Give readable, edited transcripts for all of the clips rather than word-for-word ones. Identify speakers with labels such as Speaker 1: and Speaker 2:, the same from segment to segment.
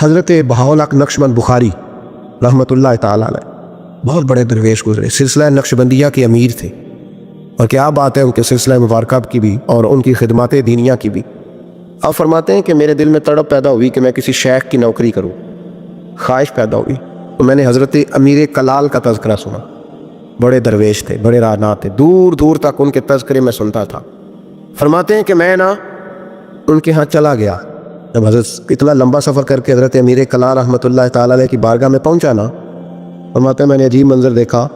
Speaker 1: حضرت بہاؤالحق نقشبند بخاری رحمۃ اللہ تعالیٰ علیہ بہت بڑے درویش گزرے، سلسلہ نقشبندیہ کے امیر تھے، اور کیا بات ہے ان کے سلسلہ مبارکہ کی بھی اور ان کی خدمات دینیہ کی بھی۔ آپ فرماتے ہیں کہ میرے دل میں تڑپ پیدا ہوئی کہ میں کسی شیخ کی نوکری کروں، خواہش پیدا ہوئی، تو میں نے حضرت امیر کلال کا تذکرہ سنا۔ بڑے درویش تھے، بڑے راہنما تھے، دور دور تک ان کے تذکرے میں سنتا تھا۔ فرماتے ہیں کہ میں ان کے ہاں چلا گیا، جب حضرت اتنا لمبا سفر کر کے حضرت امیر کلال رحمۃ اللہ تعالیٰ علیہ کی بارگاہ میں پہنچا نا، فرماتے ہیں میں نے عجیب منظر دیکھا۔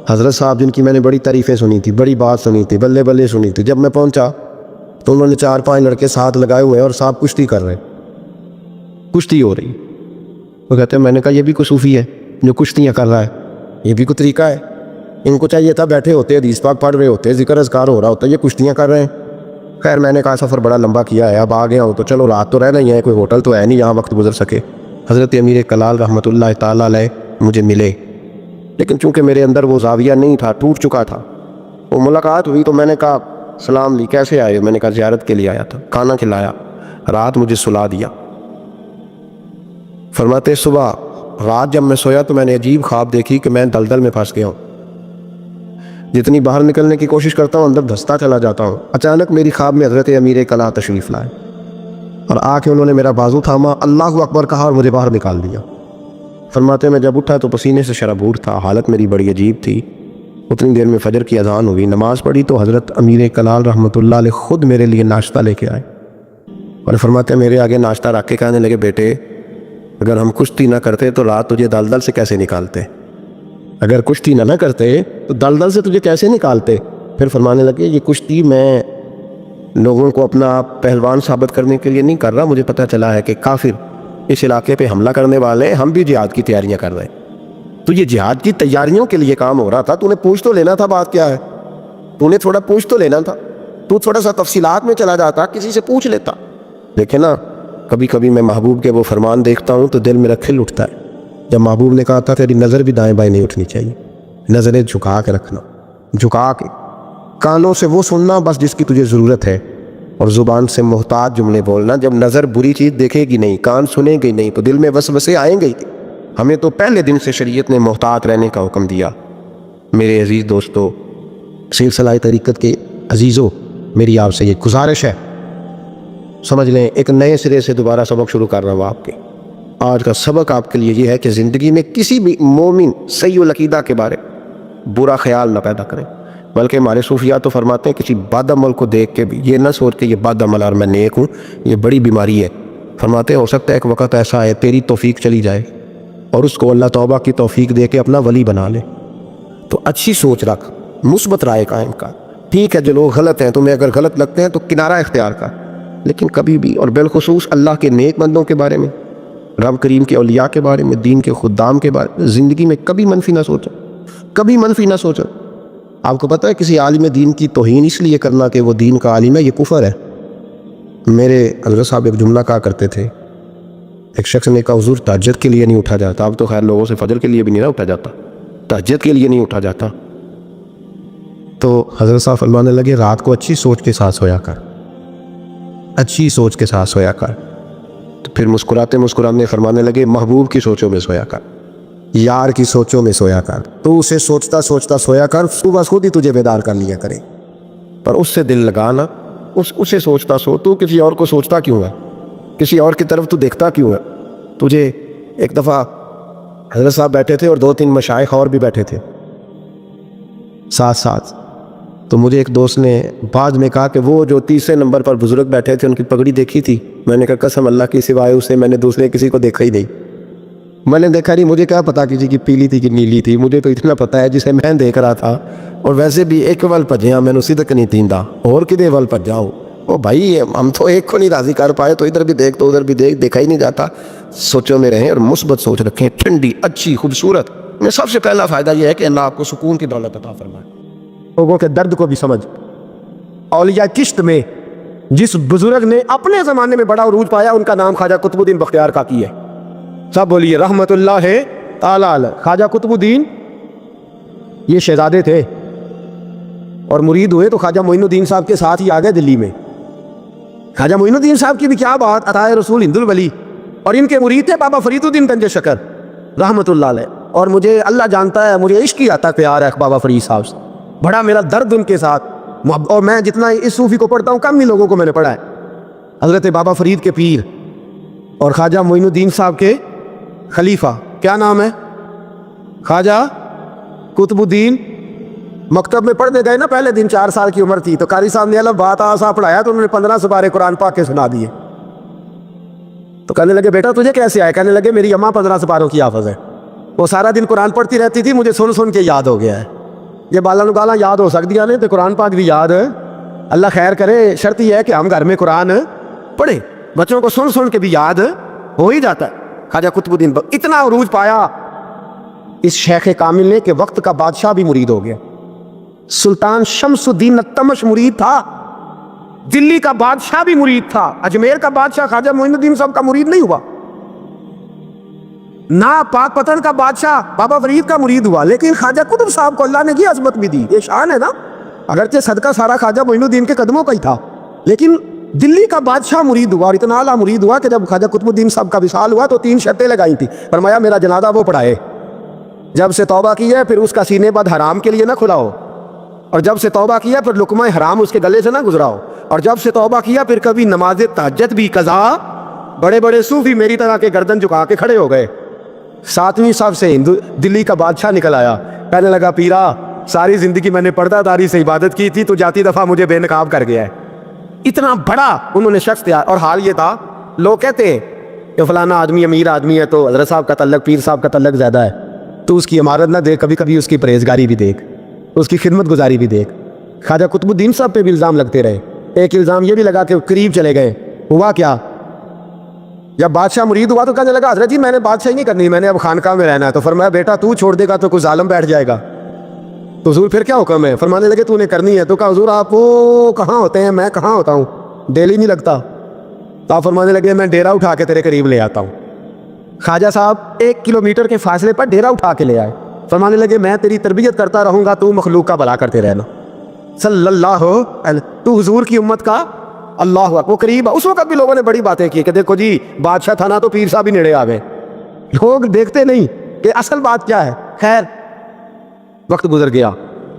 Speaker 1: حضرت صاحب جن کی میں نے بڑی تعریفیں سنی تھی، بڑی بات سنی تھی، بلے بلے سنی تھی، جب میں پہنچا تو انہوں نے 4-5 لڑکے ساتھ لگائے ہوئے ہیں اور صاحب کشتی کر رہے، کشتی ہو رہی۔ وہ کہتے ہیں میں نے کہا یہ بھی کوئی صوفی ہے جو کشتیاں کر رہا ہے، یہ بھی کوئی طریقہ ہے؟ ان کو چاہیے تھا بیٹھے ہوتے، حدیث پاک پڑھ رہے ہوتے، ذکر اذکار ہو رہا ہوتا، یہ کشتیاں کر رہے ہیں۔ خیر میں نے کہا سفر بڑا لمبا کیا ہے، اب آ گیا ہوں تو چلو رات تو رہنا ہی ہے، کوئی ہوٹل تو ہے نہیں یہاں وقت گزر سکے۔ حضرت امیر کلال رحمۃ اللہ تعالیٰ علیہ مجھے ملے، لیکن چونکہ میرے اندر وہ زاویہ نہیں تھا، ٹوٹ چکا تھا۔ وہ ملاقات ہوئی تو میں نے کہا سلام لی، کیسے آئے؟ میں نے کہا زیارت کے لیے آیا تھا، کھانا کھلایا، رات مجھے سلا دیا۔ فرماتے صبح رات جب میں سویا تو میں نے عجیب خواب دیکھی کہ میں دلدل میں پھنس گیا ہوں، جتنی باہر نکلنے کی کوشش کرتا ہوں اندر دھستا چلا جاتا ہوں۔ اچانک میری خواب میں حضرت امیر کلال تشریف لائے اور آ کے انہوں نے میرا بازو تھاما، اللہ اکبر کہا اور مجھے باہر نکال دیا۔ فرماتے میں جب اٹھا تو پسینے سے شرابور تھا، حالت میری بڑی عجیب تھی۔ اتنی دیر میں فجر کی اذان ہوئی، نماز پڑھی تو حضرت امیر کلال رحمۃ اللہ علیہ خود میرے لیے ناشتہ لے کے آئے اور فرماتے میرے آگے ناشتہ رکھ کے کہنے لگے بیٹے اگر ہم کشتی نہ کرتے تو رات تجھے دلدل سے کیسے نکالتے؟ اگر کشتی نہ کرتے تو دلدل سے تجھے کیسے نکالتے؟ پھر فرمانے لگے یہ کشتی میں لوگوں کو اپنا پہلوان ثابت کرنے کے لیے نہیں کر رہا، مجھے پتہ چلا ہے کہ کافر اس علاقے پہ حملہ کرنے والے، ہم بھی جہاد کی تیاریاں کر رہے ہیں، تو یہ جہاد کی تیاریوں کے لیے کام ہو رہا تھا، تو نے پوچھ تو لینا تھا بات کیا ہے، تو نے تھوڑا پوچھ تو لینا تھا، تو تھوڑا سا تفصیلات میں چلا جاتا، کسی سے پوچھ لیتا۔ دیکھیں نا کبھی کبھی میں محبوب کے وہ فرمان دیکھتا ہوں تو دل میرا کھل اٹھتا ہے۔ جب محبوب نے کہا تھا تیری نظر بھی دائیں بائیں نہیں اٹھنی چاہیے، نظریں جھکا کے رکھنا، جھکا کے، کانوں سے وہ سننا بس جس کی تجھے ضرورت ہے، اور زبان سے محتاط جملے بولنا۔ جب نظر بری چیز دیکھے گی نہیں، کان سنے گی نہیں، تو دل میں وسوسے آئیں گے ہی۔ ہمیں تو پہلے دن سے شریعت نے محتاط رہنے کا حکم دیا۔ میرے عزیز دوستو، سلسلہ طریقت کے عزیزوں، میری آپ سے یہ گزارش ہے، سمجھ لیں ایک نئے سرے سے دوبارہ سبق شروع کر رہا ہوں آپ کے۔ آج کا سبق آپ کے لیے یہ ہے کہ زندگی میں کسی بھی مومن سیء العقیدہ کے بارے برا خیال نہ پیدا کریں، بلکہ ہمارے صوفیات تو فرماتے ہیں کسی بد عمل کو دیکھ کے بھی یہ نہ سوچ کے یہ بد عمل اور میں نیک ہوں، یہ بڑی بیماری ہے۔ فرماتے ہیں ہو سکتا ہے ایک وقت ایسا ہے تیری توفیق چلی جائے اور اس کو اللہ توبہ کی توفیق دے کے اپنا ولی بنا لے، تو اچھی سوچ رکھ، مثبت رائے قائم کر۔ ٹھیک ہے جو لوگ غلط ہیں، تمہیں اگر غلط لگتے ہیں تو کنارہ اختیار کر، لیکن کبھی بھی اور بالخصوص اللہ کے نیک بندوں کے بارے میں، رب کریم کے اولیاء کے بارے میں، دین کے خدام کے بارے میں زندگی میں کبھی منفی نہ سوچو، کبھی منفی نہ سوچو۔ آپ کو پتہ ہے کسی عالم دین کی توہین اس لیے کرنا کہ وہ دین کا عالم ہے، یہ کفر ہے۔ میرے حضرت صاحب ایک جملہ کہا کرتے تھے، ایک شخص نے کہا حضور تہجد کے لیے نہیں اٹھا جاتا۔ اب تو خیر لوگوں سے فجر کے لیے بھی نہیں اٹھا جاتا، تہجد کے لیے نہیں اٹھا جاتا۔ تو حضرت صاحب فرمانے لگے رات کو اچھی سوچ کے ساتھ سویا کر، اچھی سوچ کے ساتھ سویا کر۔ تو پھر مسکراتے مسکراتے فرمانے لگے محبوب کی سوچوں میں سویا کر، یار کی سوچوں میں سویا کر، تو اسے سوچتا سوچتا سویا کر، صبح خود ہی تجھے بیدار کر لیا کرے، پر اس سے دل لگانا، اسے سوچتا سو، تو کسی اور کو سوچتا کیوں ہے، کسی اور کی طرف تو دیکھتا کیوں ہے؟ تجھے ایک دفعہ حضرت صاحب بیٹھے تھے اور 2-3 مشائخ اور بھی بیٹھے تھے ساتھ ساتھ، تو مجھے ایک دوست نے بعد میں کہا کہ وہ جو تیسرے نمبر پر بزرگ بیٹھے تھے ان کی پگڑی دیکھی تھی؟ میں نے کہا قسم اللہ کی سوائے اسے میں نے دوسرے کسی کو دیکھا ہی نہیں، میں نے دیکھا نہیں، مجھے کیا پتا کسی کی پیلی تھی کہ نیلی تھی، مجھے تو اتنا پتا ہے جسے میں دیکھ رہا تھا، اور ویسے بھی ایک ول پجیا میں نے صدق نہیں تیندا، اور کدے ول پجاؤ، او بھائی ہم تو ایک کو نہیں راضی کر پائے، تو ادھر بھی دیکھ تو ادھر بھی دیکھ، دیکھا ہی نہیں جاتا۔ سوچوں میں رہیں اور مثبت سوچ رکھیں، ٹھنڈی اچھی خوبصورت۔ میں سب سے پہلا فائدہ یہ ہے کہ اللہ آپ کو سکون کی دولت عطا فرمائے، لوگوں کے درد کو بھی سمجھ۔ اولیاء چشت میں جس بزرگ نے اپنے زمانے میں بڑا عروج پایا ان کا نام خواجہ قطب الدین بختیار کاکی ہے، سب بولیے رحمت اللہ تعالی علیہ۔ خواجہ قطب الدین یہ شہزادے تھے اور مرید ہوئے تو خواجہ معین الدین صاحب کے ساتھ ہی آ گئے دلی میں۔ خواجہ معین الدین صاحب کی بھی کیا بات، عطائے رسول ہند الولی، اور ان کے مرید تھے بابا فرید الدین گنج شکر رحمۃ اللہ علیہ. اور مجھے اللہ جانتا ہے مجھے عشق ہی آتا پیار ہے بابا فرید صاحب سے, بڑا میرا درد ان کے ساتھ. اور میں جتنا اس صوفی کو پڑھتا ہوں کم ہی لوگوں کو میں نے پڑھا ہے. حضرت بابا فرید کے پیر اور خواجہ معین الدین صاحب کے خلیفہ, کیا نام ہے, خواجہ قطب الدین. مکتب میں پڑھنے گئے نا پہلے دن, 4 سال کی عمر تھی, تو قاری صاحب نے الف بات آسا پڑھایا تو انہوں نے 15 سپارے قرآن پاک کے سنا دیے. تو کہنے لگے بیٹا تجھے کیسے آئے؟ کہنے لگے میری اماں 15 سپاروں کی حافظ ہے, وہ سارا دن قرآن پڑھتی رہتی تھی, مجھے سن سن کے یاد ہو گیا ہے. یہ بالا نگالا یاد ہو سکتی ہے تو قرآن پاک بھی یاد ہے. اللہ خیر کرے, شرط یہ ہے کہ ہم گھر میں قرآن پڑھیں, بچوں کو سن سن کے بھی یاد ہو ہی جاتا ہے. خواجہ قطب الدین اتنا عروج پایا اس شیخ کامل نے کہ وقت کا بادشاہ بھی مرید ہو گیا. سلطان شمس الدین التمش مرید تھا, دلی کا بادشاہ بھی مرید تھا, اجمیر کا بادشاہ خواجہ معین الدین صاحب کا مرید نہیں ہوا, نہ پاک پتن کا بادشاہ بابا فرید کا مرید ہوا, لیکن خواجہ قطب صاحب کو اللہ نے یہ عظمت بھی دی. یہ شان ہے نا, اگرچہ صدقہ سارا خواجہ معین الدین کے قدموں کا ہی تھا, لیکن دلی کا بادشاہ مرید ہوا, اور اتنا اعلیٰ مرید ہوا کہ جب خواجہ قطب الدین صاحب کا وصال ہوا تو 3 شرطیں لگائی تھی. فرمایا میرا جنازہ وہ پڑھائے, جب سے توبہ کی ہے پھر اس کا سینے بعد حرام کے لیے نہ کھلاؤ, اور جب سے توبہ کیا پھر لقمہ حرام اس کے گلے سے نہ گزراؤ, اور جب سے توبہ کیا پھر کبھی نماز تہجد بھی قضا. بڑے بڑے صوفی میری طرح کے گردن جھکا کے کھڑے ہو گئے. 7ویں صف سے دلی کا بادشاہ نکل آیا, کہنے لگا پیرا ساری زندگی میں نے پردہ داری سے عبادت کی تھی, تو جاتی دفعہ مجھے بے نقاب کر گیا ہے. اتنا بڑا انہوں نے شخص تیار. اور حال یہ تھا, لوگ کہتے ہیں کہ فلانا آدمی امیر آدمی ہے تو حضرت صاحب کا تعلق پیر صاحب کا تعلق زیادہ ہے, تو اس کی عمارت نہ دیکھ, کبھی کبھی اس کی پرہیزگاری بھی دیکھ, اس کی خدمت گزاری بھی دیکھ. خواجہ قطب الدین صاحب پہ بھی الزام لگتے رہے. ایک الزام یہ بھی لگا کہ قریب چلے گئے. ہوا کیا, جب بادشاہ مرید ہوا تو کہنے لگا حضرت جی میں نے بادشاہی نہیں کرنی, میں نے اب خانقاہ میں رہنا ہے. تو فرمایا بیٹا تو چھوڑ دے گا تو کوئی ظالم بیٹھ جائے گا. تو حضور پھر کیا حکم ہے؟ فرمانے لگے تو نے کرنی ہے. تو کہا حضور آپ وہ کہاں ہوتے ہیں, میں کہاں ہوتا ہوں, دہلی نہیں لگتا. تو آپ فرمانے لگے میں ڈیرا اٹھا کے تیرے قریب لے آتا ہوں. خواجہ صاحب 1 کلومیٹر کے فاصلے پر ڈیرا اٹھا کے لے آئے. فرمانے لگے میں تیری تربیت کرتا رہوں گا, تو مخلوق کا بھلا کرتے رہنا. صلی اللہ علیہ, تو حضور کی امت کا اللہ وہ قریب. اس وقت بھی لوگوں نے بڑی باتیں کی کہ دیکھو جی بادشاہ تھا نا تو پیر صاحب بھی نیڑے آ گئے. لوگ دیکھتے نہیں کہ اصل بات کیا ہے. خیر وقت گزر گیا,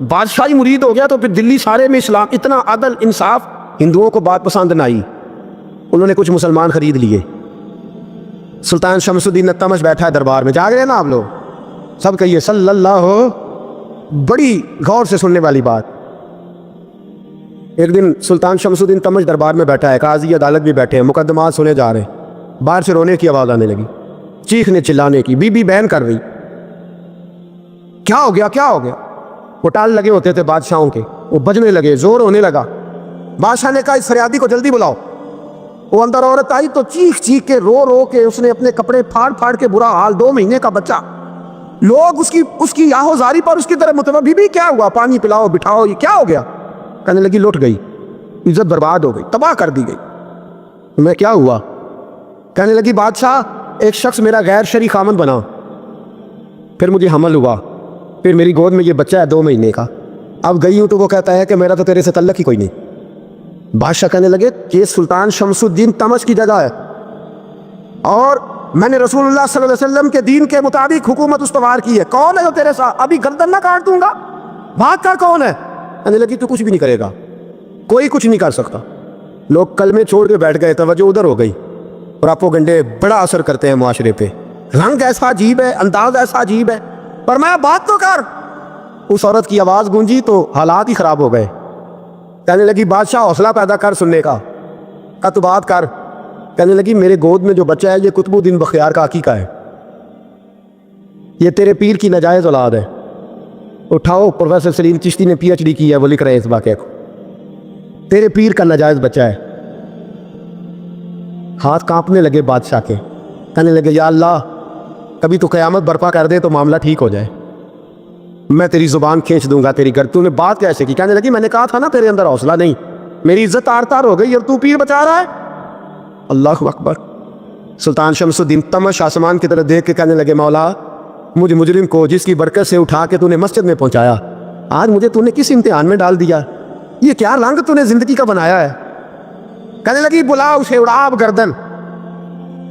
Speaker 1: بادشاہی مرید ہو گیا, تو پھر دلی سارے میں اسلام, اتنا عدل انصاف, ہندوؤں کو بات پسند نہ آئی. انہوں نے کچھ مسلمان خرید لیے. سلطان شمس الدین التمش بیٹھا ہے دربار میں, جاگ رہے نا آپ لوگ سب, کہیے صلی اللہ. بڑی غور سے سننے والی بات. ایک دن سلطان شمس الدین تمش دربار میں بیٹھا ہے, قاضی عدالت بھی بیٹھے ہیں, مقدمات سنے جا رہے ہیں. باہر سے رونے کی آواز آنے لگی, چیخنے چلانے کی, بی بی بہن کر رہی. کیا ہو گیا کیا ہو گیا؟ وہ ٹال لگے ہوتے تھے بادشاہوں کے, وہ بجنے لگے, زور ہونے لگا. بادشاہ نے کہا اس فریادی کو جلدی بلاؤ. وہ اندر عورت آئی تو چیخ چیخ کے رو رو کے اس نے اپنے کپڑے پھاڑ پھاڑ کے, برا حال, 2 مہینے کا بچہ. لوگ اس کی آہو زاری پر اس کی طرف متوجہ, بی بی کیا ہوا, پانی پلاؤ بٹھاؤ, یہ کیا ہو گیا؟ کہنے لگی لٹ گئی, عزت برباد ہو گئی, تباہ کر دی گئی. میں کیا ہوا؟ کہنے لگی بادشاہ ایک شخص میرا غیر شرعی خامند بنا, پھر مجھے حمل ہوا, پھر میری گود میں یہ بچہ ہے 2 مہینے کا, اب گئی ہوں تو وہ کہتا ہے کہ میرا تو تیرے سے تعلق ہی کوئی نہیں. بادشاہ کہنے لگے کہ سلطان شمس الدین تمش کی جگہ ہے, اور میں نے رسول اللہ صلی اللہ علیہ وسلم کے دین کے مطابق حکومت استوار کی ہے. کون ہے جو تیرے ساتھ؟ ابھی گردن نہ کاٹ دوں گا, بھاگ کر کون ہے؟ کہنے لگی تو کچھ بھی نہیں کرے گا, کوئی کچھ نہیں کر سکتا. لوگ کلمے چھوڑ کے بیٹھ گئے, توجہ ادھر ہو گئی. پراپو گنڈے بڑا اثر کرتے ہیں معاشرے پہ, رنگ ایسا عجیب ہے, انداز ایسا عجیب ہے. پر میں بات تو کر. اس عورت کی آواز گونجی تو حالات ہی خراب ہو گئے. کہنے لگی بادشاہ حوصلہ پیدا کر سننے کا, کہ تو بات کر. کہنے لگی میرے گود میں جو بچہ ہے یہ قطب الدین بختیار کا عقیقہ ہے, یہ تیرے پیر کی ناجائز اولاد ہے. اٹھاؤ, پروفیسر سلیم چشتی نے PhD کی ہے, وہ لکھ رہے ہیں اس واقعے کو. تیرے پیر کا ناجائز بچہ ہے. ہاتھ کانپنے لگے بادشاہ کے. کہنے لگے یا اللہ کبھی تو قیامت برپا کر دے تو معاملہ ٹھیک ہو جائے, میں تیری زبان کھینچ دوں گا تیری گر. تو نے بات کیسے کی؟ کہنے لگی میں نے کہا تھا نا تیرے اندر حوصلہ نہیں, میری عزت تار تار ہو گئی اور تو پیر بچا رہا ہے. اللہ اکبر. سلطان شمس الدین تمش آسمان کی طرف دیکھ کے کہنے لگے مولا مجھ مجرم کو جس کی برکت سے اٹھا کے تو نے مسجد میں پہنچایا, آج مجھے تو نے کس امتحان میں ڈال دیا؟ یہ کیا رنگ تو نے زندگی کا بنایا ہے؟ کہنے لگی بلاؤ اسے, اڑا اب گردن.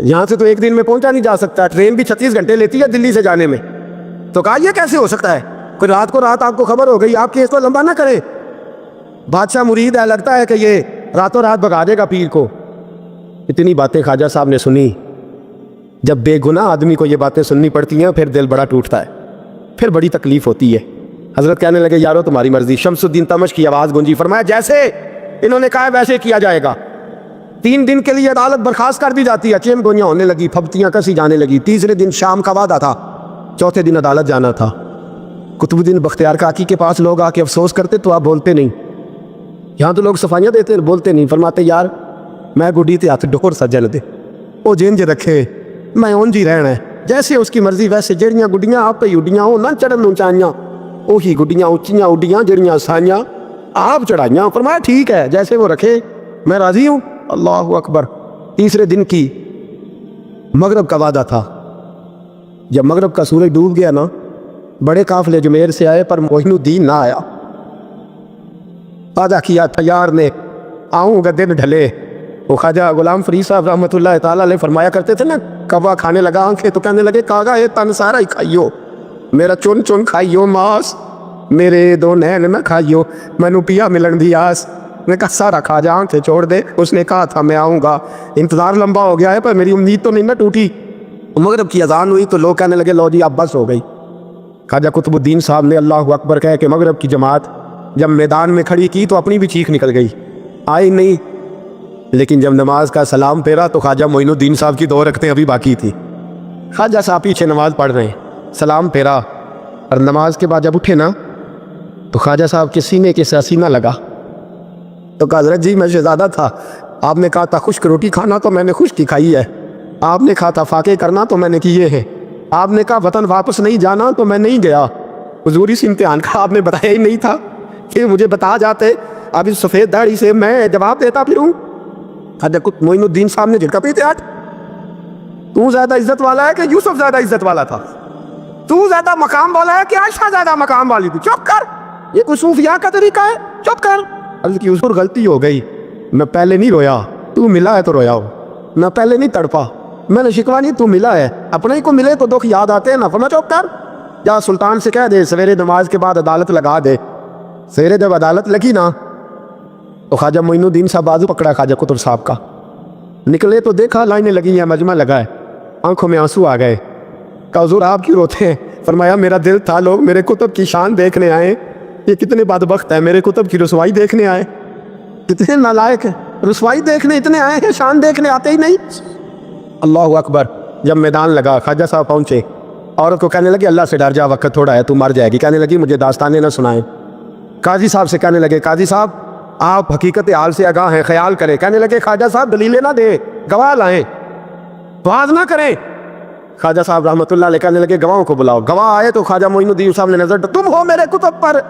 Speaker 2: یہاں سے تو ایک دن میں پہنچا نہیں جا سکتا, ٹرین بھی 36 گھنٹے لیتی ہے دلی سے جانے میں. تو کہا یہ کیسے ہو سکتا ہے؟ کوئی رات کو رات آپ کو خبر ہو گئی, آپ کیس کو لمبا نہ کریں. بادشاہ مرید ہے, لگتا ہے کہ یہ راتوں رات بھگا دے گا پیر کو. اتنی باتیں خواجہ صاحب نے سنی. جب بے گناہ آدمی کو یہ باتیں سننی پڑتی ہیں پھر دل بڑا ٹوٹتا ہے, پھر بڑی تکلیف ہوتی ہے. حضرت کہنے لگے یارو تمہاری مرضی. شمس الدین تمش کی آواز گونجی, فرمایا جیسے انہوں نے کہا ویسے کیا جائے گا. 3 دن کے لیے عدالت برخاست کر دی جاتی ہے. چیم گوئیاں ہونے لگی, پھبتیاں کسی جانے لگی. تیسرے دن شام کا وعدہ تھا, چوتھے دن عدالت جانا تھا. قطب الدین بختیار کاکی کے پاس لوگ آ کے افسوس کرتے تو آپ بولتے نہیں. یہاں تو لوگ صفائیاں دیتے بولتے نہیں. فرماتے یار میں گڈی تے ہاتھ ڈور سجن دے, وہ جنج رکھے میں اونج ہی رہنا ہے, جیسے اس کی مرضی ویسے. جڑیاں گڈیاں آپ پہ اڈیاں ہو نہ چڑھن اونچائیاں, وہی گڈیاں اونچیاں اڈیاں جڑیاں سائیاں آپ چڑھائیاں. فرمایا ٹھیک ہے جیسے وہ رکھے میں راضی ہوں. اللہ اکبر. تیسرے دن کی مغرب کا وعدہ تھا. جب مغرب کا سورج ڈوب گیا نا, بڑے قافلے جمیر سے آئے پر معین الدین نہ آیا. وعدہ کیا تھا یار نے آؤں گا دن ڈھلے. وہ خواجہ غلام فرید صاحب رحمۃ اللہ تعالیٰ علیہ فرمایا کرتے تھے نا, کوا کھانے لگا آنکھیں تو کہنے لگے کاغا یہ تن سارا ہی کھائیو, میرا چن چن کھائیو ماس, میرے 2 نین نہ کھائیو, مینو پیا ملن دی آس. نے کہا سارا کھا جا, آنکھیں چھوڑ دے. اس نے کہا تھا میں آؤں گا, انتظار لمبا ہو گیا ہے پر میری امید تو نہیں نہ ٹوٹی. مغرب کی اذان ہوئی تو لوگ کہنے لگے لو جی اب بس ہو گئی. خواجہ قطب الدین صاحب نے اللہ اکبر کہہ کے مغرب کی جماعت جب میدان میں کھڑی کی تو اپنی بھی چیخ نکل گئی, آئی نہیں. لیکن جب نماز کا سلام پھیرا تو خواجہ معین الدین صاحب کی 2 رکعتیں ابھی باقی تھی. خواجہ صاحب پیچھے نماز پڑھ رہے ہیں, سلام پھیرا اور نماز کے بعد جب اٹھے نا تو خواجہ صاحب کے سینے کے ساتھ سینہ لگا. تو کہا حضرت جی میں شہزادہ تھا, آپ نے کہا تھا خشک روٹی کھانا تو میں نے خشک کی کھائی ہے, آپ نے کہا تھا فاقے کرنا تو میں نے کیے ہیں, آپ نے کہا وطن واپس نہیں جانا تو میں نہیں گیا. حضور اس امتحان کا آپ نے بتایا ہی نہیں تھا کہ مجھے بتا جاتے, اب اس سفید داڑھی سے میں جواب دیتا پھروں. معین الدین صاحب نے جھٹکا پیتے ہٹ, تو زیادہ عزت والا ہے کہ یوسف زیادہ عزت والا تھا؟ تو زیادہ مقام والا ہے کہ عائشہ زیادہ مقام والی تھی؟ چپ کر, یہ کوئی صوفیاء کا طریقہ ہے؟ چپ کر. عرض کی اس پر غلطی ہو گئی, میں پہلے نہیں رویا, تو ملا ہے تو رویا ہو. میں پہلے نہیں تڑپا, میں نے شکوا نہیں, تو ملا ہے. اپنے ہی کو ملے تو دکھ یاد آتے ہیں نا. فرمایا چپ کر, جا سلطان سے کہہ دے سویرے نماز کے بعد عدالت لگا دے. سویرے جب عدالت لگی نا تو خواجہ معین الدین صاحب بازو پکڑا خواجہ قطب صاحب کا, نکلے تو دیکھا لائنیں لگی ہیں, مجمع لگا ہے, آنکھوں میں آنسو آ گئے. کہا حضور آپ کیوں روتے ہیں؟ فرمایا میرا دل تھا لوگ میرے کتب کی شان دیکھنے آئے, یہ کتنے بدبخت ہیں, میرے کتب کی رسوائی دیکھنے آئے. کتنے نالائق ہیں, رسوائی دیکھنے اتنے آئے ہیں, شان دیکھنے آتے ہی نہیں. اللہ اکبر. جب میدان لگا خواجہ صاحب پہنچے, عورت کو کہنے لگے اللہ سے ڈر جا, وقت تھوڑا ہے, تو مر جائے گی. کہنے لگی مجھے داستانیں نہ سنائیں. قاضی صاحب سے کہنے لگے قاضی صاحب آپ حقیقت حال سے آگاہ ہیں, خیال کریں. کہنے لگے خواجہ صاحب دلیلیں نہ دیں, گواہ لائیں, واز نہ کریں. خواجہ صاحب رحمۃ اللہ علیہ کہنے لگے گواہوں کو بلاؤ. گواہ آئے تو خواجہ معین الدین صاحب نے نظر, تم ہو میرے کتب پر,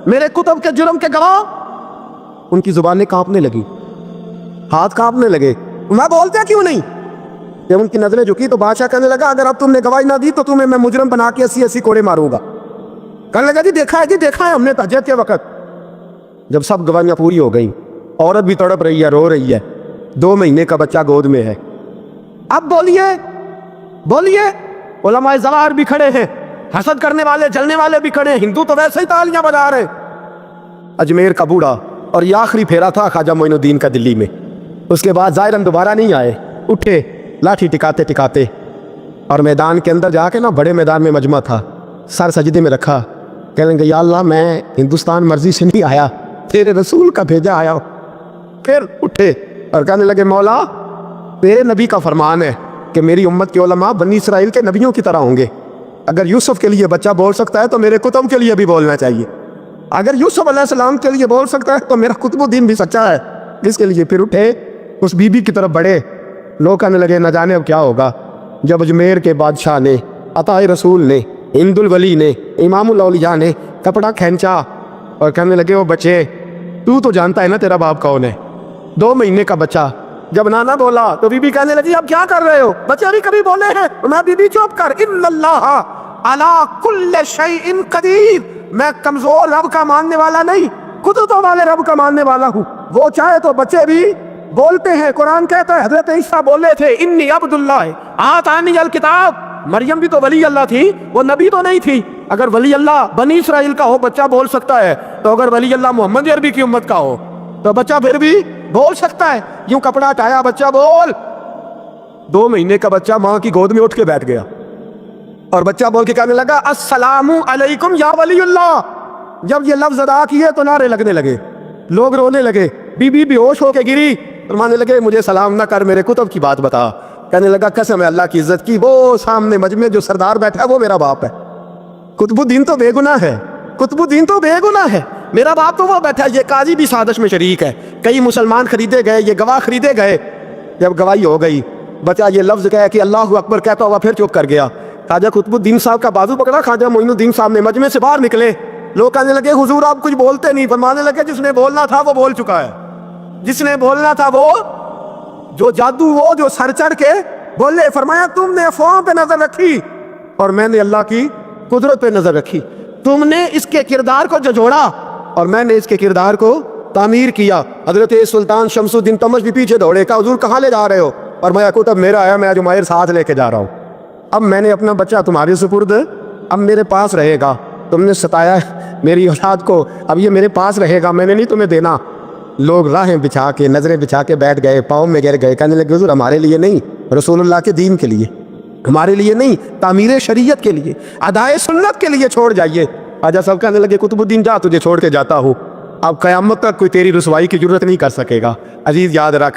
Speaker 2: میرے کتب کے جرم کے گواہ. ان کی زبانیں کانپنے لگی, ہاتھ کانپنے لگے, میں بولتے کیوں نہیں؟ جب ان کی نظریں جھکی تو بادشاہ کہنے لگا اگر اب تم نے گواہی نہ دی تو تمہیں میں مجرم بنا کے 80 کوڑے ماروں گا. کہنے لگا جی دیکھا ہے ہم نے تہجد کے وقت. جب سب گواہیاں پوری ہو گئیں, عورت بھی تڑپ رہی ہے, رو رہی ہے, 2 مہینے کا بچہ گود میں ہے. اب بولیے علماء زوار بھی کھڑے ہیں, حسد کرنے والے جلنے والے بھی کھڑے ہیں, ہندو تو ویسے ہی تالیاں بجا رہے ہیں. اجمیر کا بوڑھا, اور یہ آخری پھیرا تھا خواجہ معین الدین کا دلی میں. اس کے بعد ظاہراً دوبارہ نہیں آئے, اٹھے لاٹھی ٹکاتے ٹکاتے اور میدان کے اندر جا کے نا, بڑے میدان میں مجمع تھا, سر سجدے میں رکھا. کہنے لگے یا اللہ میں ہندوستان مرضی سے نہیں آیا, تیرے رسول کا بھیجا آیا. پھر اٹھے اور کہنے لگے مولا تیرے نبی کا فرمان ہے کہ میری امت کے علماء بنی اسرائیل کے نبیوں کی طرح ہوں گے. اگر یوسف کے لیے بچہ بول سکتا ہے تو میرے کتب کے لیے بھی بولنا چاہیے. اگر یوسف علیہ السلام کے لیے بول سکتا ہے تو میرا قطب الدین بھی سچا ہے. اس کے لیے پھر اٹھے, اس بی بی کی طرف بڑھے. لوگ کہنے لگے نہ جانے اب کیا ہوگا. جب اجمیر کے بادشاہ نے, عطا رسول نے, ہند الولی نے, امام الاولیاء نے کپڑا کھینچا اور کہنے لگے وہ بچے تو جانتا ہے نا تیرا باپ کون ہے, 2 مہینے کا بچہ. جب نانا بولا تو بی بی کہنے لگی اب کیا کر رہے ہو, بچے بھی کبھی بولے ہیں؟ میں بی بی چپ کر, ان اللہ علی کل شیء قدیر, میں کمزور رب کا ماننے والا نہیں, قدرتوں والے رب کا ماننے والا ہوں. وہ چاہے تو بچے بھی بولتے ہیں، قرآن کہتا ہے حضرت عیسیٰ بولے تھے انی عبداللہ آتانی الکتاب. مریم بھی تو ولی اللہ تھی، وہ نبی تو نہیں تھی. اگر ولی اللہ بنی اسرائیل کا ہو بچہ بول سکتا ہے، تو اگر ولی اللہ محمد عربی کی امت کا ہو تو بچہ پھر بھی بول سکتا ہے. یوں کپڑا ہٹایا، بچہ بول. 2 مہینے کا بچہ ماں کی گود میں اٹھ کے بیٹھ گیا اور بچہ بول کے کہنے لگا السلام علیکم یا ولی اللہ. جب یہ لفظ ادا کیے تو نعرے لگنے لگے، لوگ رونے لگے. بی بی ہوش ہو کے گری، فرمانے لگے مجھے سلام نہ کر، میرے کتب کی بات بتا. کہنے لگا قسم ہے اللہ کی عزت کی، وہ سامنے مجمع جو سردار بیٹھا ہے وہ میرا باپ ہے. قطب الدین تو بے گناہ ہے، قطب الدین تو بے گناہ ہے، میرا باپ تو وہ بیٹھا ہے. یہ قاضی بھی سازش میں شریک ہے. کئی مسلمان خریدے گئے، یہ گواہ خریدے گئے. جب گواہی ہو گئی، بچہ یہ لفظ کہا کہ اللہ اکبر کہتا ہوا پھر چپ کر گیا. خواجہ قطب الدین صاحب کا بازو پکڑا، خواجہ معین الدین صاحب نے مجمع سے باہر نکلے. لوگ کہنے لگے حضور آپ کچھ بولتے نہیں. فرمانے لگے جس نے بولنا تھا وہ بول چکا ہے، جس نے بولنا تھا وہ، جو جادو وہ جو سر چڑھ کے بولے. فرمایا تم نے افواہوں پہ نظر رکھی اور میں نے اللہ کی قدرت پہ نظر رکھی. تم نے اس کے کردار کو جھنجھوڑا اور میں نے اس کے کردار کو تعمیر کیا. حضرت سلطان شمس الدین تمش بھی پیچھے دوڑے، کہا حضور کہاں لے جا رہے ہو؟ اور میں کتب میرا ہے، میں جماہر ساتھ لے کے جا رہا ہوں. اب میں نے اپنا بچہ تمہارے سپرد، اب میرے پاس رہے گا. تم نے ستایا میری اولاد کو، اب یہ میرے پاس رہے گا، میں نے نہیں تمہیں دینا. لوگ راہیں بچھا کے، نظریں بچھا کے بیٹھ گئے، پاؤں میں گر گئے. کہنے لگے حضور ہمارے لیے نہیں، رسول اللہ کے دین کے لیے، ہمارے لیے نہیں، تعمیر شریعت کے لیے، ادائے سنت کے لیے چھوڑ جائیے. خواجہ صاحب کہنے لگے قطب الدین جا، تجھے چھوڑ کے جاتا ہوں، اب قیامت تک کوئی تیری رسوائی کی ضرورت نہیں کر سکے گا. عزیز یاد رکھ